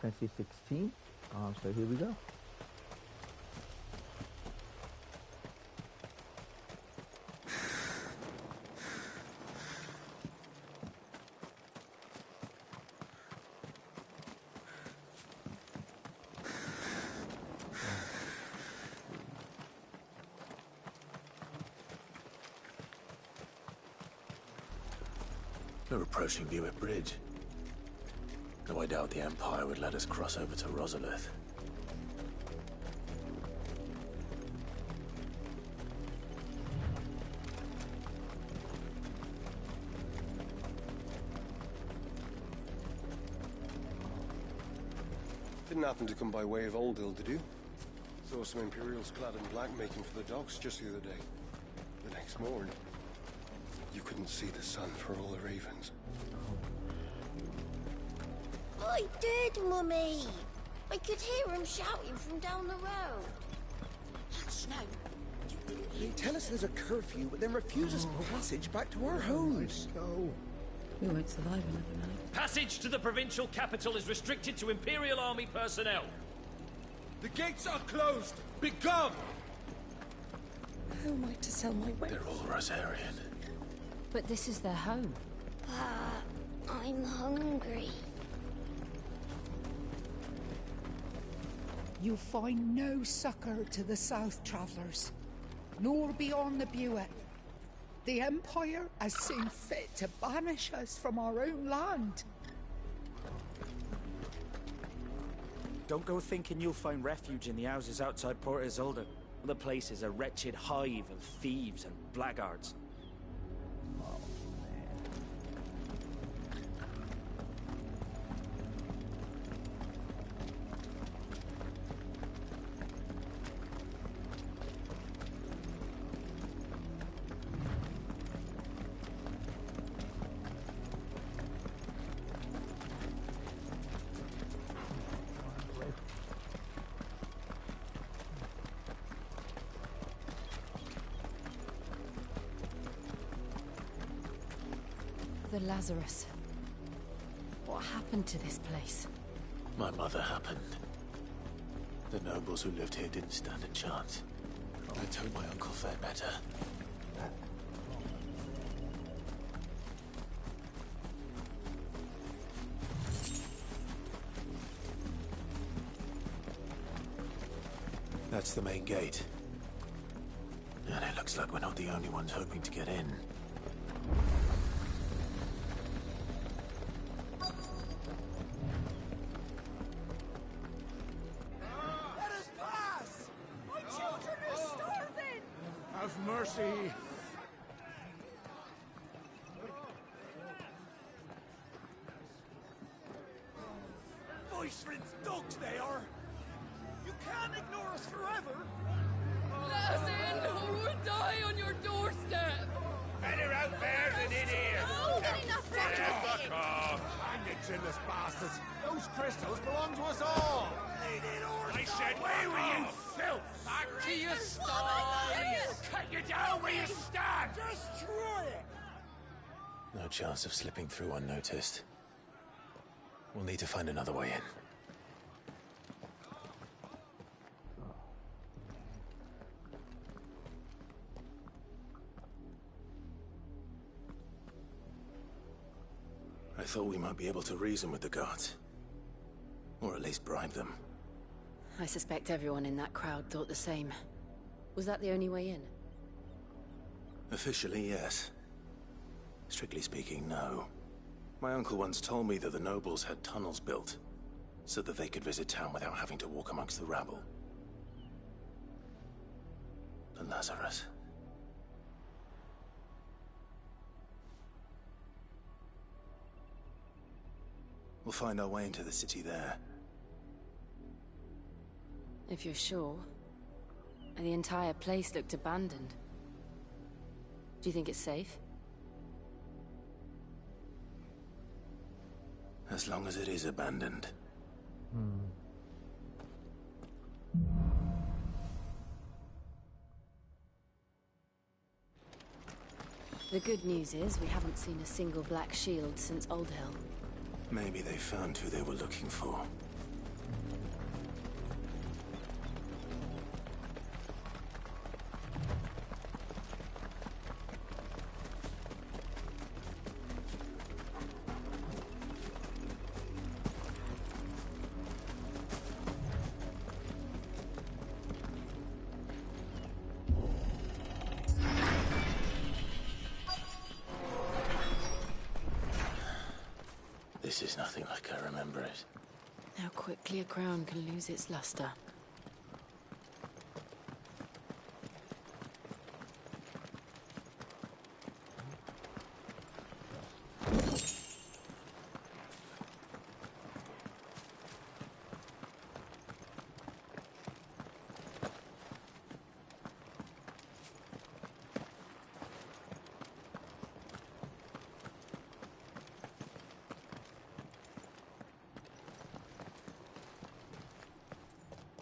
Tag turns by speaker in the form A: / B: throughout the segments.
A: 2016. So here we go.
B: We're approaching Buick Bridge. Though I doubt the Empire would let us cross over to Rosalith.
C: Didn't happen to come by way of Old Hill, did you? Saw some Imperials clad in black making for the docks just the other day. The next morning, you couldn't see the sun for all the ravens.
D: I did, Mummy. I could hear him shouting from down the road. Hush, no.
E: They tell us there's a curfew, but then refuse us passage back to our homes.
A: Go.
F: We won't survive another night.
G: Passage to the provincial capital is restricted to Imperial Army personnel.
H: The gates are closed! Begone!
F: How am I to sell my wares?
B: They're all Rosarian.
D: But this is their home. I'm hungry.
I: You find no succor to the South Travellers, nor beyond the Buet. The Empire has seen fit to banish us from our own land.
J: Don't go thinking you'll find refuge in the houses outside Port Isolde. The place is a wretched hive of thieves and blackguards.
D: The Lazarus. What happened to this place?
B: My mother happened. The nobles who lived here didn't stand a chance. Let's hope my uncle fared better. That's the main gate. And it looks like we're not the only ones hoping to get in.
H: Mercy! Voice-rinse dogs they are! You can't ignore us forever!
K: Let us in, or we'll die on your doorstep!
H: Better out there than in here!
D: Oh, get enough
H: Fuck off! Hang the chinless bastards! Those crystals belong to us all! I said, away with you, filth! Back to your stalls! Cut you down where you stand! Destroy it!
B: No chance of slipping through unnoticed. We'll need to find another way in. I thought we might be able to reason with the guards. Or at least bribe them.
D: I suspect everyone in that crowd thought the same. Was that the only way in?
B: Officially, yes. Strictly speaking, no. My uncle once told me that the nobles had tunnels built, so that they could visit town without having to walk amongst the rabble. The Lazarus. We'll find our way into the city there.
D: If you're sure. The entire place looked abandoned. Do you think it's safe?
B: As long as it is abandoned.
D: The good news is we haven't seen a single black shield since Old Hill.
B: Maybe they found who they were looking for. This is nothing like I remember it.
K: How quickly a crown can lose its luster.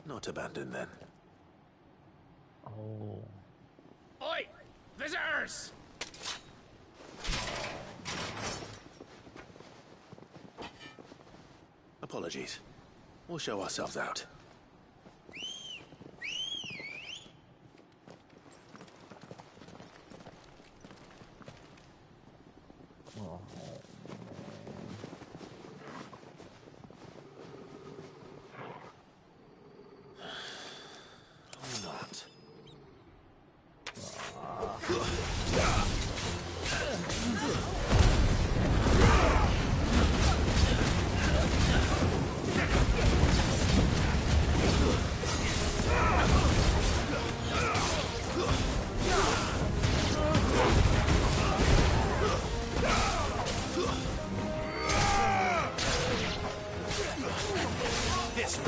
B: Not abandoned, then.
A: Oh.
G: Oi! Visitors!
B: Apologies. We'll show ourselves out.
A: Oh.
B: Or not. This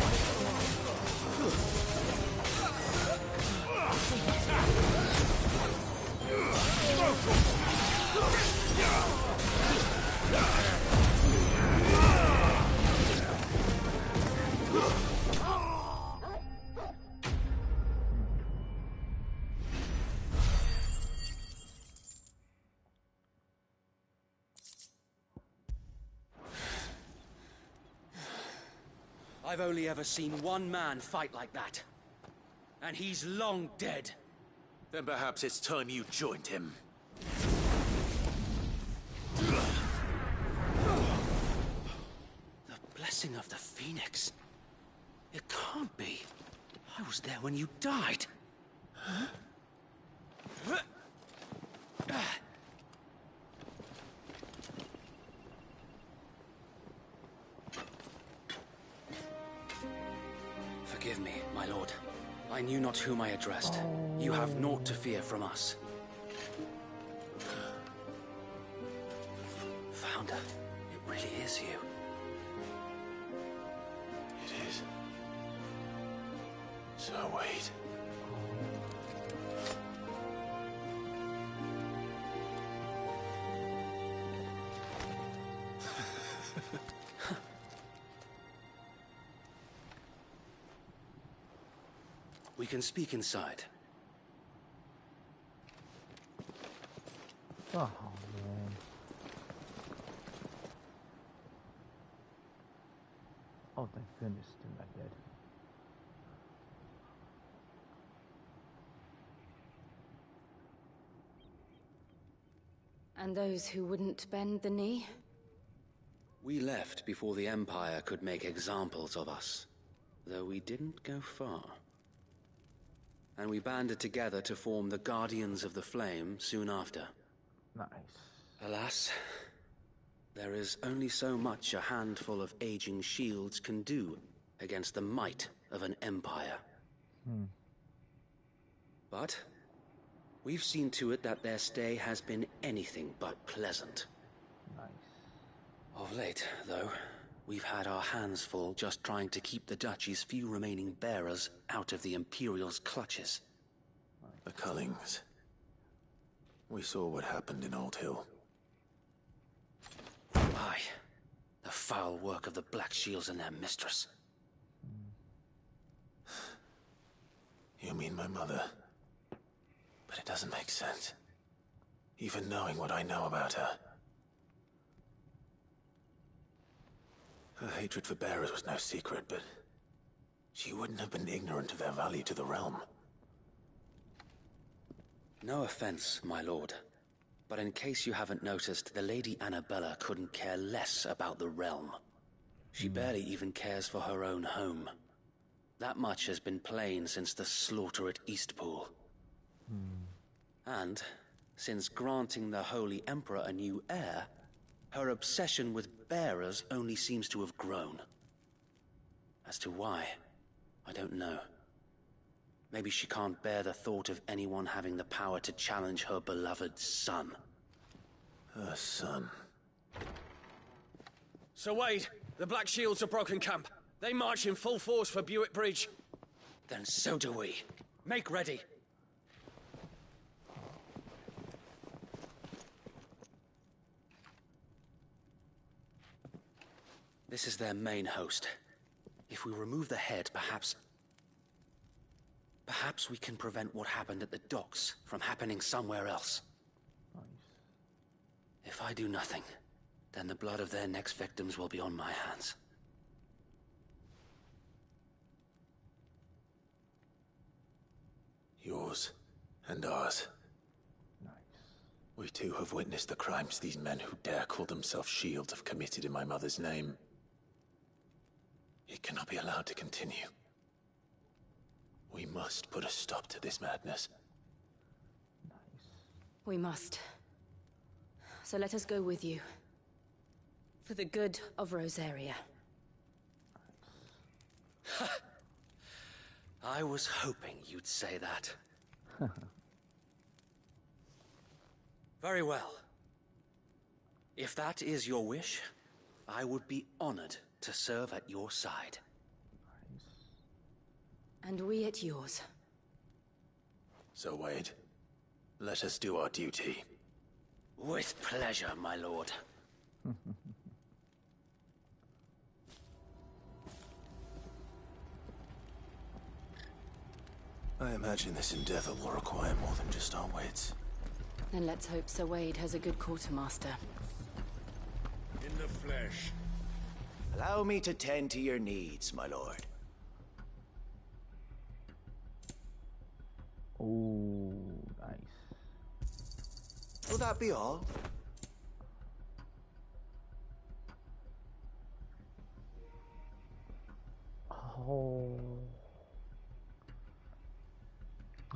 J: I've only ever seen one man fight like that. And he's long dead.
B: Then perhaps it's time you joined him.
J: The blessing of the Phoenix. It can't be. I was there when you died. Forgive me, my lord. I knew not whom I addressed. You have naught to fear from us. Founder, it really is you.
B: It is. So wait.
J: We can speak inside.
A: Oh, man. Oh, thank goodness, still not dead.
K: And those who wouldn't bend the knee?
J: We left before the Empire could make examples of us, though we didn't go far. And we banded together to form the Guardians of the Flame soon after.
A: Nice.
J: Alas, there is only so much a handful of aging shields can do against the might of an empire. But we've seen to it that their stay has been anything but pleasant.
A: Nice.
J: Of late, though, we've had our hands full just trying to keep the Duchy's few remaining bearers out of the Imperial's clutches.
B: The Cullings. We saw what happened in Old Hill.
J: Aye. The foul work of the Black Shields and their mistress.
B: You mean my mother? But it doesn't make sense. Even knowing what I know about her. Her hatred for bearers was no secret, but she wouldn't have been ignorant of their value to the realm.
J: No offense, my lord, but in case you haven't noticed, the Lady Annabella couldn't care less about the realm. She barely even cares for her own home. That much has been plain since the slaughter at Eastpool. And, since granting the Holy Emperor a new heir, Her obsession with bearers only seems to have grown. As to why, I don't know. Maybe she can't bear the thought of anyone having the power to challenge her beloved son.
B: Her son.
G: Sir Wade, the Black Shields have broken camp. They march in full force for Buick Bridge.
J: Then so do we.
G: Make ready.
J: This is their main host. If we remove the head, perhaps we can prevent what happened at the docks from happening somewhere else.
A: Nice.
J: If I do nothing, then the blood of their next victims will be on my hands.
B: Yours and ours.
A: Nice.
B: We too have witnessed the crimes these men who dare call themselves shields have committed in my mother's name. It cannot be allowed to continue. We must put a stop to this madness.
A: Nice.
L: We must. So let us go with you. For the good of Rosaria.
J: I was hoping you'd say that. Very well. If that is your wish, I would be honored to serve at your side.
L: And we at yours.
B: So, Wade, let us do our duty.
J: With pleasure, my lord.
B: I imagine this endeavor will require more than just our wits.
L: Then let's hope Sir Wade has a good quartermaster.
H: In the flesh.
M: Allow me to tend to your needs, my lord.
A: Oh, nice.
M: Will that be all?
A: Oh.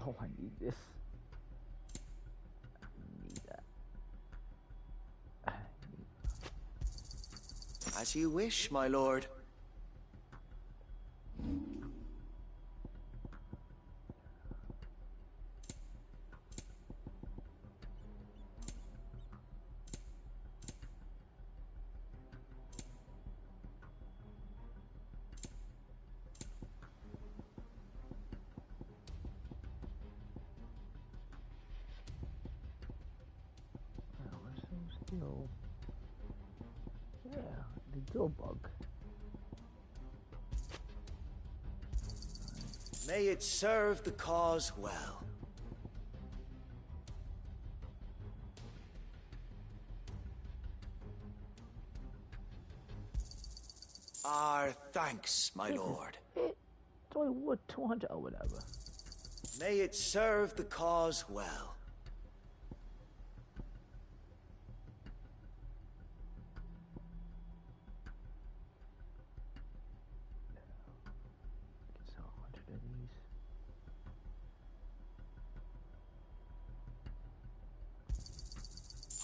A: Oh, I need this. I need that.
M: As you wish, my lord.
A: Still. Yeah, the gill bug.
M: May it serve the cause well. Our thanks, my lord.
A: It's only what 200 or whatever.
M: May it serve the cause well.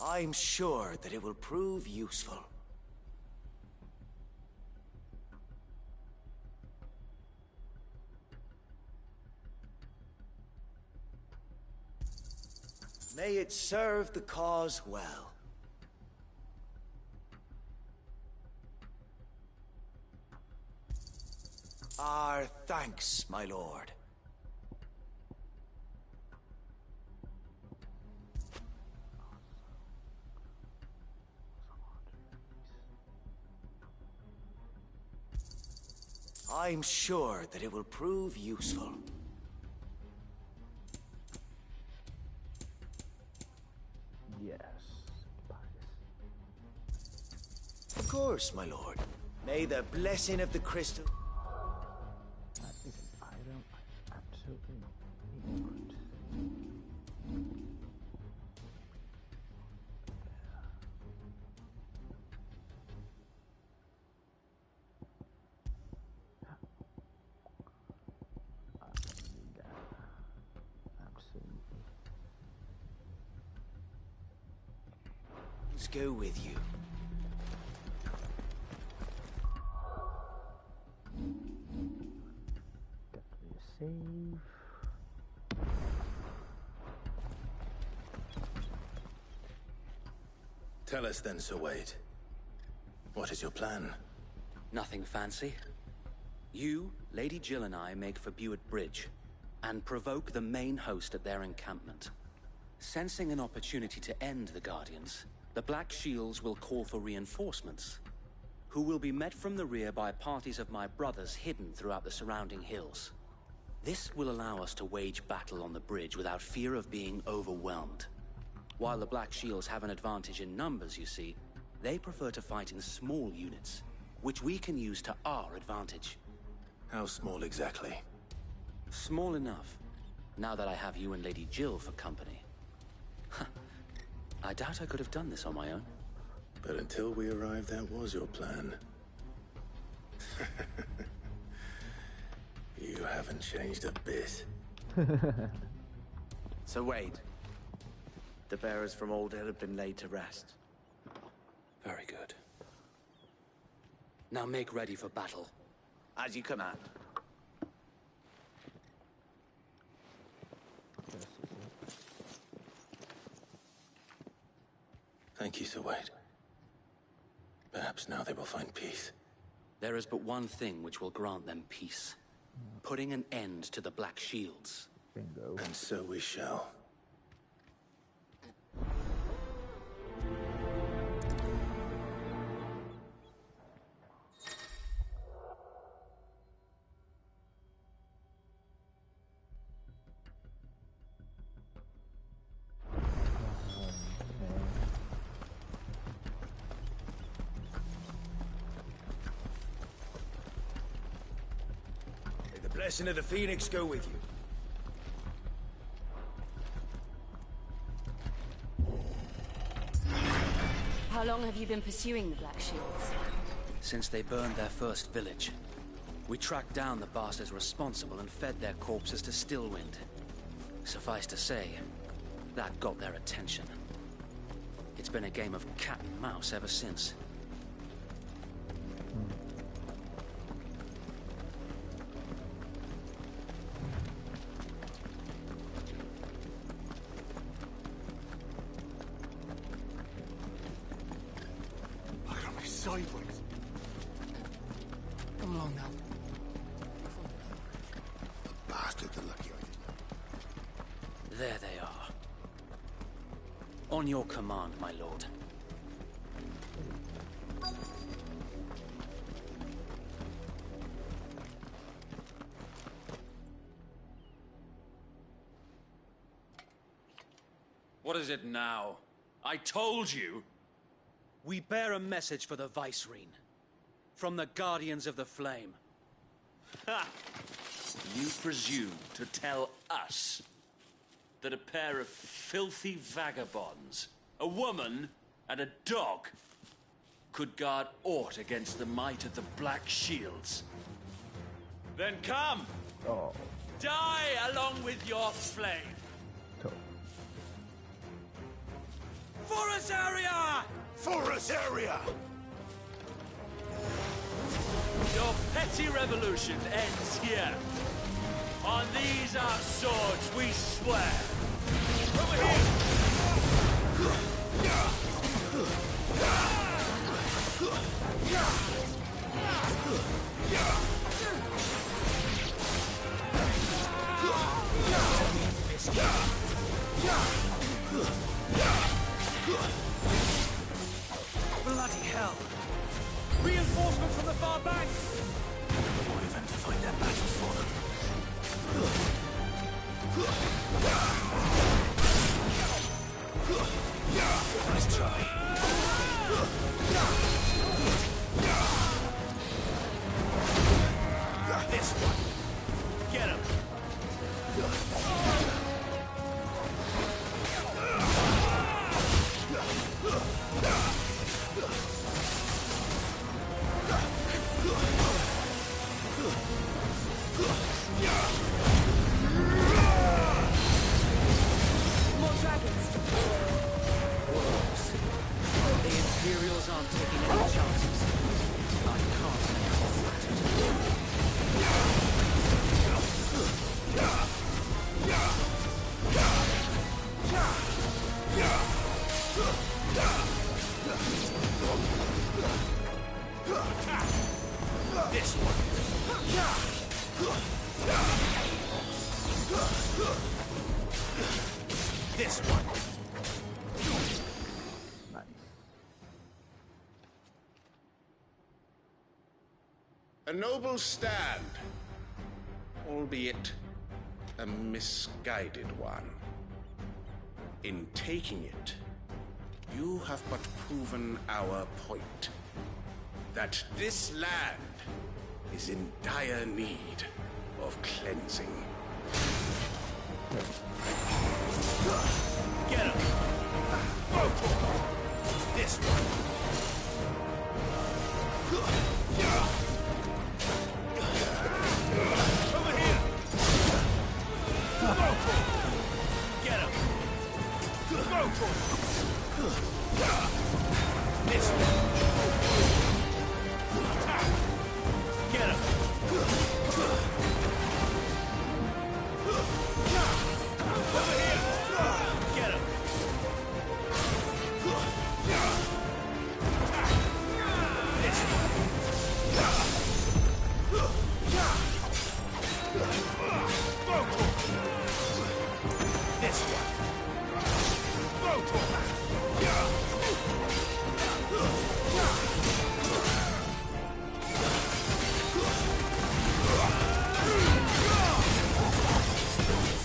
M: I'm sure that it will prove useful. May it serve the cause well. Our thanks, my lord. I'm sure that it will prove useful.
A: Yes.
M: Of course, my lord. May the blessing of the crystal...
A: That is an item I absolutely need.
M: Let's go with you.
A: save.
B: Tell us then, Sir Wade. What is your plan?
J: Nothing fancy. You, Lady Jill and I make for Buett Bridge, and provoke the main host at their encampment. Sensing an opportunity to end the Guardians, the Black Shields will call for reinforcements, who will be met from the rear by parties of my brothers hidden throughout the surrounding hills. This will allow us to wage battle on the bridge without fear of being overwhelmed. While the Black Shields have an advantage in numbers, you see, they prefer to fight in small units, which we can use to our advantage.
B: How small exactly?
J: Small enough, now that I have you and Lady Jill for company. I doubt I could have done this on my own.
B: But until we arrived, that was your plan. You haven't changed a bit.
M: So Wade, the bearers from Old Hill have been laid to rest.
J: Very good. Now make ready for battle.
M: As you command.
B: Thank you, Sir Wade. Perhaps now they will find peace.
J: There is but one thing which will grant them peace. Putting an end to the Black Shields.
A: Bingo.
B: And so we shall.
M: May the blessing of the Phoenix go with you.
L: How long have you been pursuing the Black Shields?
J: Since they burned their first village. We tracked down the bastards responsible and fed their corpses to Stillwind. Suffice to say, that got their attention. It's been a game of cat and mouse ever since.
H: Look at me sideways. Come along now. The bastard the lucky I didn't.
J: There they are. On your command, my lord.
G: What is it now? I told you!
J: We bear a message for the Vicereine. From the Guardians of the Flame.
N: Ha! You presume to tell us that a pair of filthy vagabonds, a woman and a dog, could guard aught against the might of the Black Shields? Then come!
A: Oh.
N: Die along with your flame!
A: So.
N: For us area!
H: For us area!
N: Your petty revolution ends here. On these our swords we swear. Over
J: Bloody hell! Reinforcements from the far bank!
B: Or even to fight their battle for them. Nice try.
H: This one.
A: Nice.
H: A noble stand, albeit a misguided one. In taking it, you have but proven our point. That this land is in dire need of cleansing. Get him! Go for it! This one! Over here! Go for it! Get him! Go for it! This one! Get him! Over here! Get him! This one! Go for it! This one! Go for it!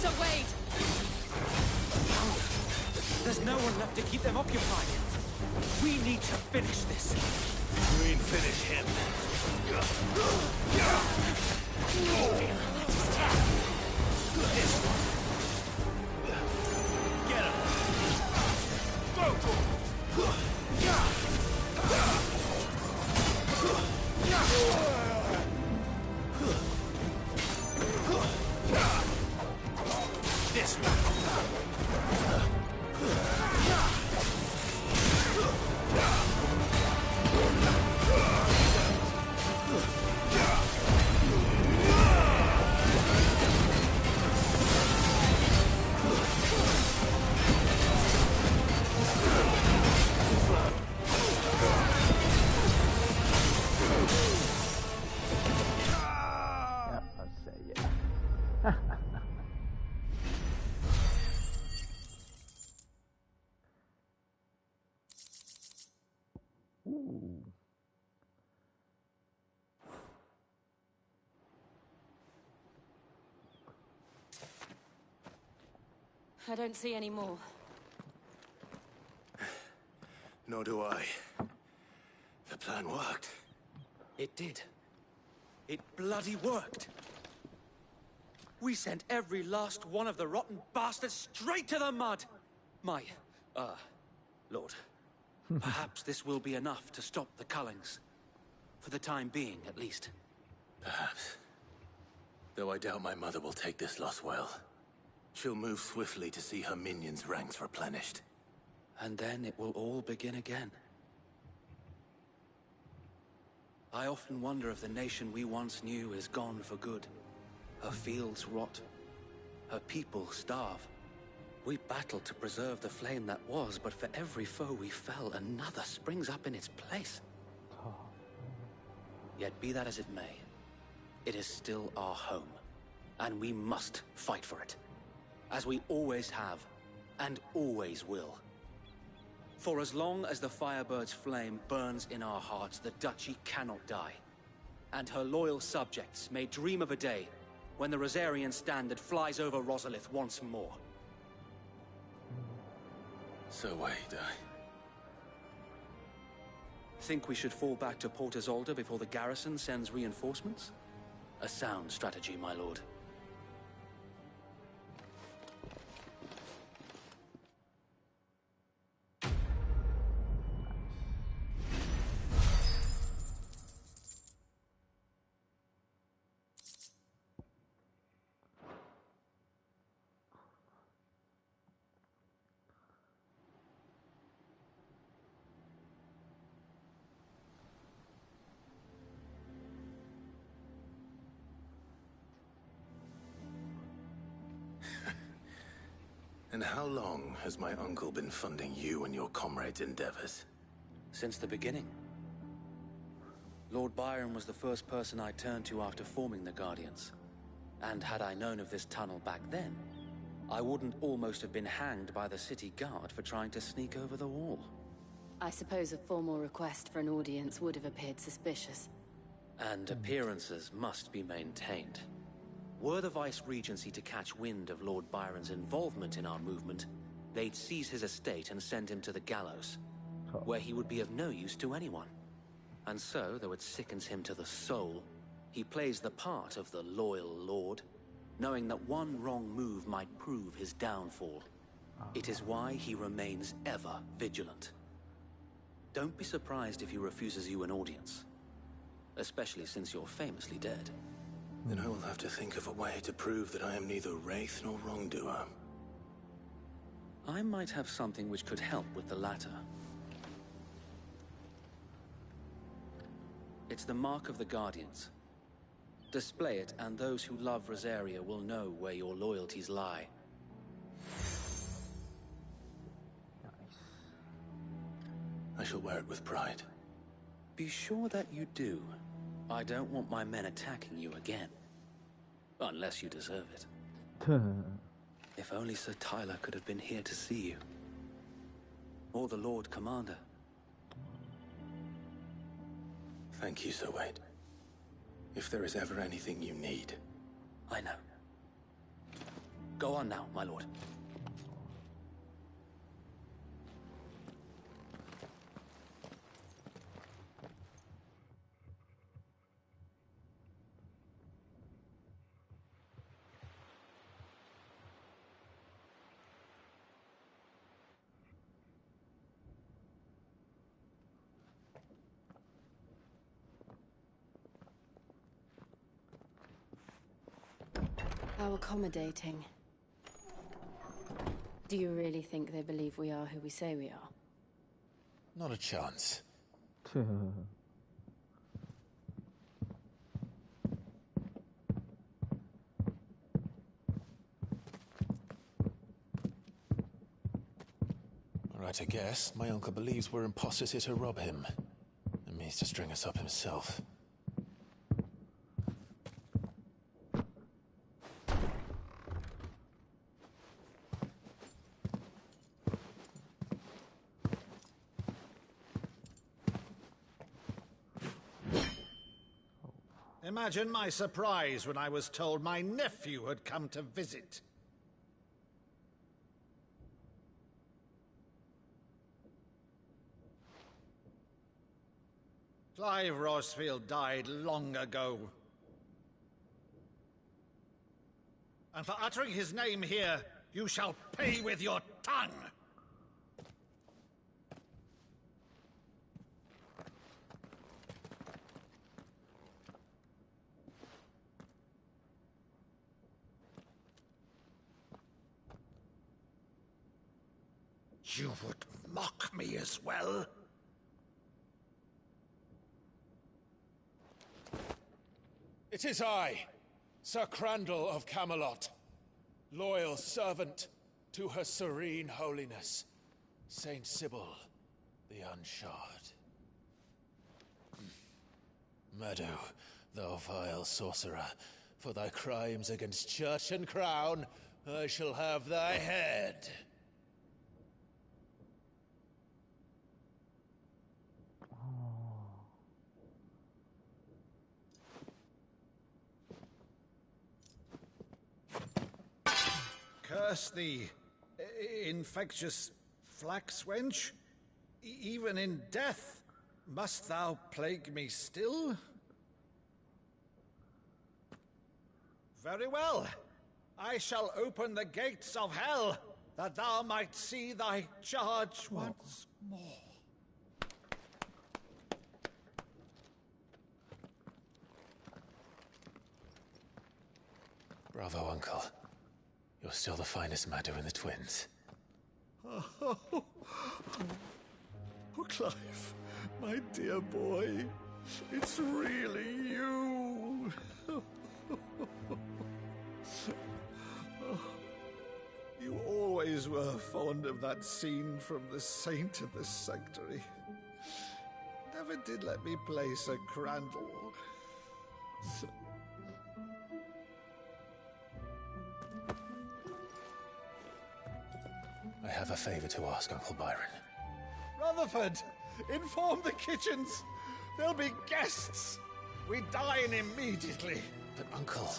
K: So Wade!
G: There's no one left to keep them occupied. We need to finish this.
H: Green, finish him. This one. Get him. Go for it. This one.
A: Yep, I'd say yeah. Ooh.
L: I don't see any more.
B: Nor do I. The plan worked.
G: It did. It bloody worked. We sent every last one of the rotten bastards straight to the mud. My, Lord. Perhaps this will be enough to stop the Cullings. For the time being, at least.
B: Perhaps. Though I doubt my mother will take this loss well. She'll move swiftly to see her minions' ranks replenished.
J: And then it will all begin again. I often wonder if the nation we once knew is gone for good. Her fields rot. Her people starve. We battled to preserve the flame that was, but for every foe we fell, another springs up in its place. Yet be that as it may, it is still our home, and we must fight for it. As we always have, and always will. For as long as the Firebird's flame burns in our hearts, the Duchy cannot die. And her loyal subjects may dream of a day when the Rosarian standard flies over Rosalith once more.
B: So wait,
J: Think we should fall back to Port Isolde before the garrison sends reinforcements? A sound strategy, my lord.
B: And how long has my uncle been funding you and your comrades' endeavors?
J: Since the beginning. Lord Byron was the first person I turned to after forming the Guardians. And had I known of this tunnel back then, I wouldn't almost have been hanged by the city guard for trying to sneak over the wall.
L: I suppose a formal request for an audience would have appeared suspicious.
J: And appearances must be maintained. Were the Vice-Regency to catch wind of Lord Byron's involvement in our movement, they'd seize his estate and send him to the gallows, where he would be of no use to anyone. And so, though it sickens him to the soul, he plays the part of the loyal lord, knowing that one wrong move might prove his downfall. It is why he remains ever vigilant. Don't be surprised if he refuses you an audience, especially since you're famously dead.
B: Then I will have to think of a way to prove that I am neither wraith nor wrongdoer.
J: I might have something which could help with the latter. It's the Mark of the Guardians. Display it, and those who love Rosaria will know where your loyalties lie.
B: I shall wear it with pride.
J: Be sure that you do. I don't want my men attacking you again. Unless you deserve it. If only Sir Tyler could have been here to see you. Or the Lord Commander.
B: Thank you, Sir Wade. If there is ever anything you need.
J: I know. Go on now, my lord.
L: How accommodating. Do you really think they believe we are who we say we are?
O: Not a chance. Right, I guess. My uncle believes we're imposters here to rob him. And means to string us up himself.
H: Imagine my surprise when I was told my nephew had come to visit. Clive Rosfield died long ago. And for uttering his name here, you shall pay with your tongue! You would mock me as well?
O: It is I, Sir Crandall of Camelot, loyal servant to Her Serene Holiness, Saint Sybil the Unshod. Meadow, thou vile sorcerer, for thy crimes against church and crown, I shall have thy head.
H: Curse thee, infectious flax wench. Even in death, must thou plague me still? Very well. I shall open the gates of hell, that thou might see thy charge once more.
O: Bravo, Uncle. You're still the finest Meadow in the twins.
H: Oh, Clive, my dear boy, it's really you. You always were fond of that scene from The Saint of the Sanctuary. Never did let me play Sir Crandall.
O: have a favor to ask, Uncle Byron.
H: Rutherford, inform the kitchens. There'll be guests. We dine immediately.
O: But, Uncle...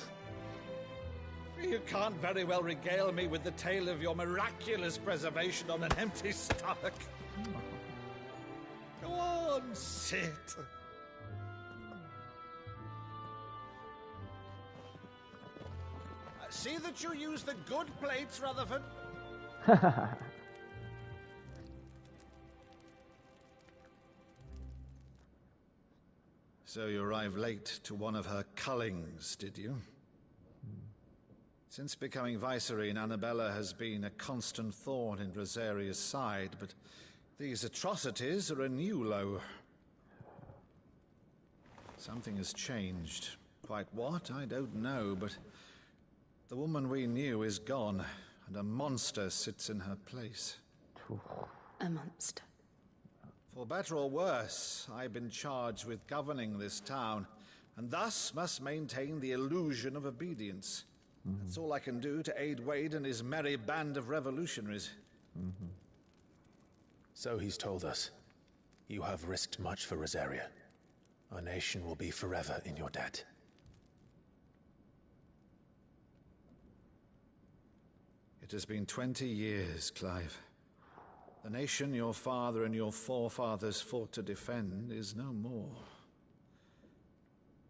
H: You can't very well regale me with the tale of your miraculous preservation on an empty stomach. Go on, sit. See that you use the good plates, Rutherford. So you arrived late to one of her cullings, did you? Since becoming Vicereine, Annabella has been a constant thorn in Rosaria's side, but these atrocities are a new low. Something has changed. Quite what, I don't know, but the woman we knew is gone, and a monster sits in her place.
L: A monster.
H: For better or worse, I've been charged with governing this town, and thus must maintain the illusion of obedience. That's all I can do to aid Wade and his merry band of revolutionaries.
O: So he's told us. You have risked much for Rosaria. Our nation will be forever in your debt.
H: It has been 20 years, Clive. The nation your father and your forefathers fought to defend is no more.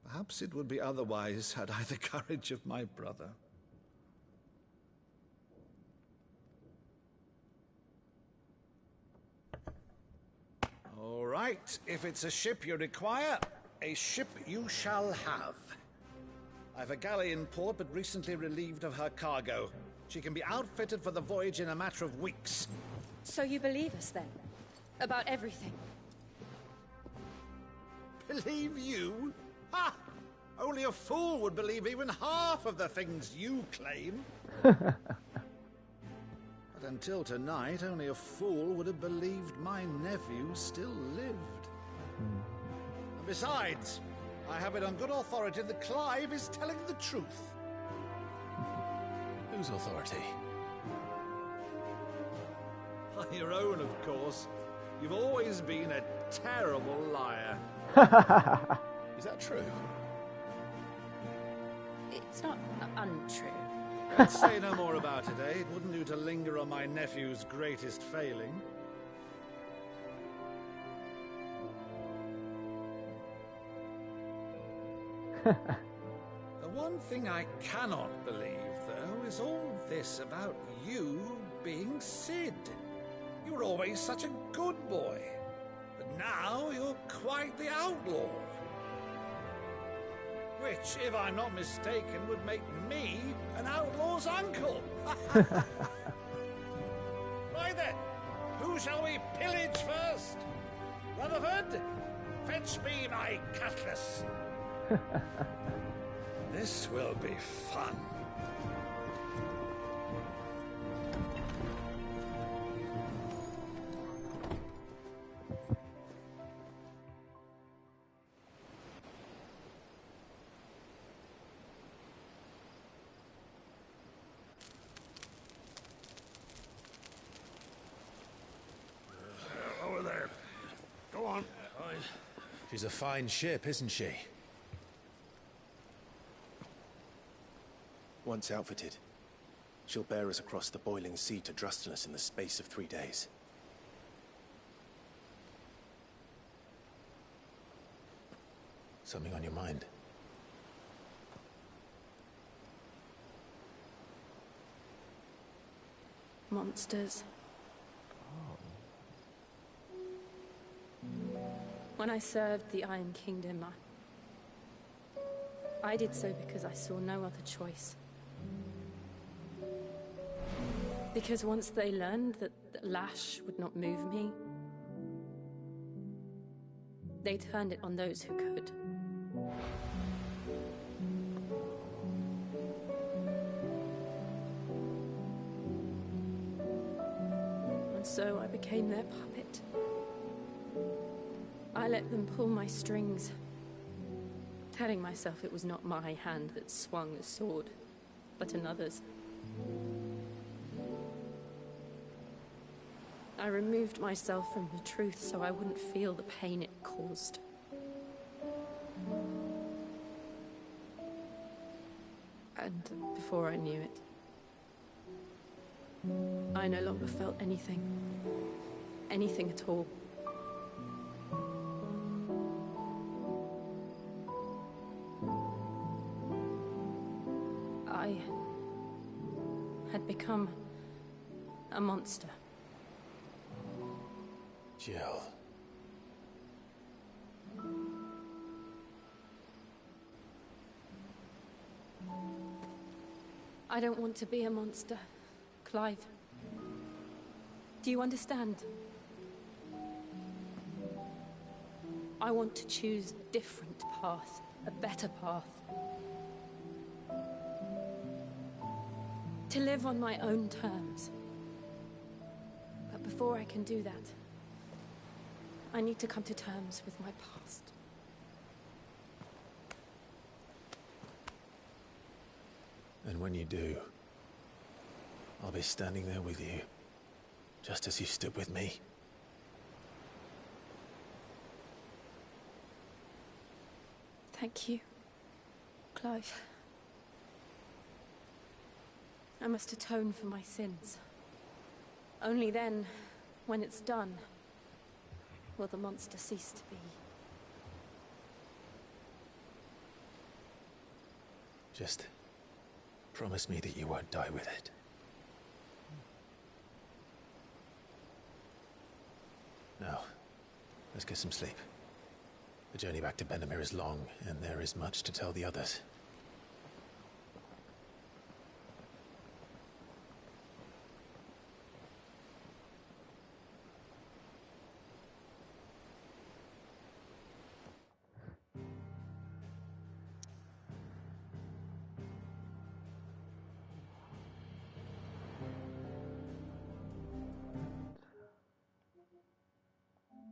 H: Perhaps it would be otherwise had I the courage of my brother. All right, if it's a ship you require, a ship you shall have. I've a galley in port, but recently relieved of her cargo. She can be outfitted for the voyage in a matter of weeks.
L: So you believe us then? About everything?
H: Believe you? Ha! Only a fool would believe even half of the things you claim. But until tonight, only a fool would have believed my nephew still lived. And besides, I have it on good authority that Clive is telling the truth.
O: Whose authority?
H: By your own, of course. You've always been a terrible liar.
O: Is that true?
L: It's not untrue.
H: Let's say no more about it, eh? It wouldn't do to linger on my nephew's greatest failing. The one thing I cannot believe, though, is all this about you being Sid. You were always such a good boy, but now you're quite the outlaw. Which, if I'm not mistaken, would make me an outlaw's uncle. Right then, who shall we pillage first? Rutherford, fetch me my cutlass. This will be fun. Over there. Go on.
O: She's a fine ship, isn't she?
B: Once outfitted, she'll bear us across the boiling sea to Drustinus in the space of 3 days.
O: Something on your mind?
L: Monsters. When I served the Iron Kingdom, I did so because I saw no other choice. Because once they learned that Lash would not move me, they turned it on those who could. And so I became their puppet. I let them pull my strings, telling myself it was not my hand that swung the sword, but another's. I removed myself from the truth so I wouldn't feel the pain it caused. And before I knew it, I no longer felt anything. Anything at all. I had become a monster.
O: Jill.
L: I don't want to be a monster, Clive. Do you understand? I want to choose a different path, a better path. To live on my own terms. But before I can do that, I need to come to terms with my past.
O: And when you do, I'll be standing there with you, just as you stood with me.
L: Thank you, Clive. I must atone for my sins. Only then, when it's done, will the monster cease to be.
O: Just promise me that you won't die with it. Now, let's get some sleep. The journey back to Benamir is long, and there is much to tell the others.